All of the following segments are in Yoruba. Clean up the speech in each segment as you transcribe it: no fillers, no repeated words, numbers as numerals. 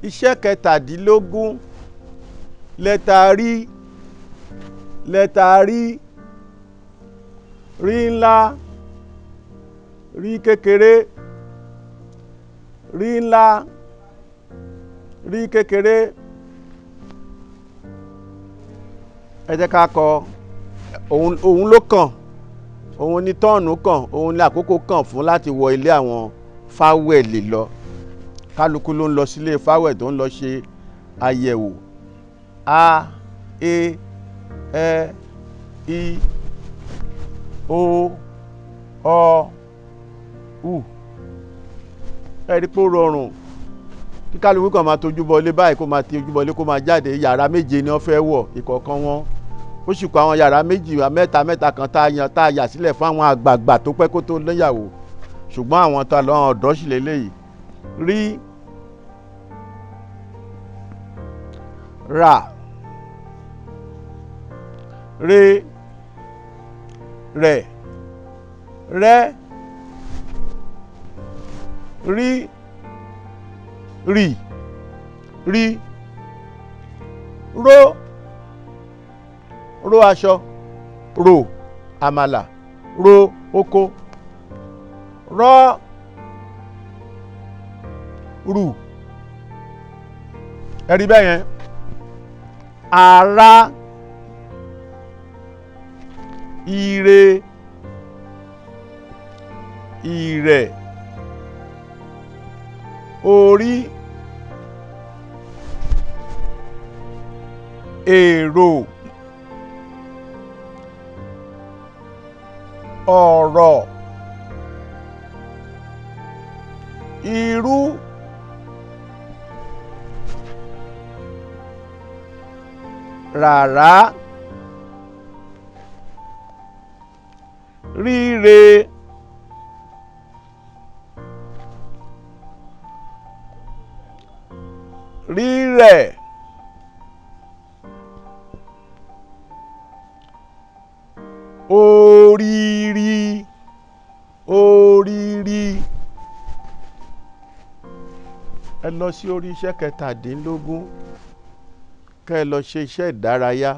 Iṣẹ́ kẹtàdínlógún. Lẹ́tà rí. Lẹ́tà rí. Rí ńlá. Rí kékeré. Rí ńlá. Rí kékeré. Ẹ jẹ́ ká kọ òun ló kàn, òun ni tọ́ọ̀nù kàn, òun ni àkókò kàn fún láti wọ ilé àwọn fáwẹ̀lì lọ. Kálukú ló ń lọ sílé fáwẹ̀ tó ń lọ ṣe àyẹ̀wò. A, E, Ẹ, I, O, Ọ, U. Ẹ rí pé ó rọrùn kí kálukú kan máa tójú bọlé báyìí, kó máa ti ojú bọlé kó máa jáde. Yàrá méje ni wọ́n fẹ́ wọ̀ ìkọ̀ọ̀kan wọn. Ó sì kó àwọn yàrá méjì mẹ́ta kan tá a yà sílẹ̀ fún àwọn àgbààgbà tó pẹ́ kó tó níyàwó. Ṣùgbọ́n àwọn tá lọ́wọ́ ọ̀dọ́ sì lélẹ́yìí. Rí. Rà. Ré. Rẹ̀. Rẹ́. Rí. Rì. Rí. Ró. Ró aṣọ. Rò àmàlà. Ró oko. Rọ́. Rù. Ẹ rí bẹ́ẹ̀ yẹn. Ara. Ire. Ìrẹ̀. Orí. Èrò. Ọ̀rọ̀. Irú. Rárá. Ríre. Rírẹ̀. Oríire. Oríire. Ẹ lọ sí orí iṣẹ́ kẹtàdínlógún kẹ́ ẹ lọ ṣe iṣẹ́ ìdárayá.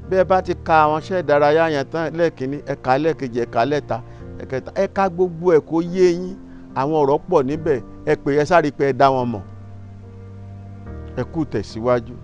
Bí ẹ bá ti ka àwọn iṣẹ́ ìdárayá yẹn tán lẹ́ẹ̀kínní, ẹ kà lẹ́ẹ̀kejì, ẹ kà lẹ́ẹ̀ta, ẹ̀kẹta, ẹ ká gbogbo ẹ̀ kó yé yín. Àwọn ọ̀rọ̀ pọ̀ níbẹ̀, ẹ pè é sáré pé ẹ dá wọn mọ̀. Ẹ kú tẹ̀síwájú.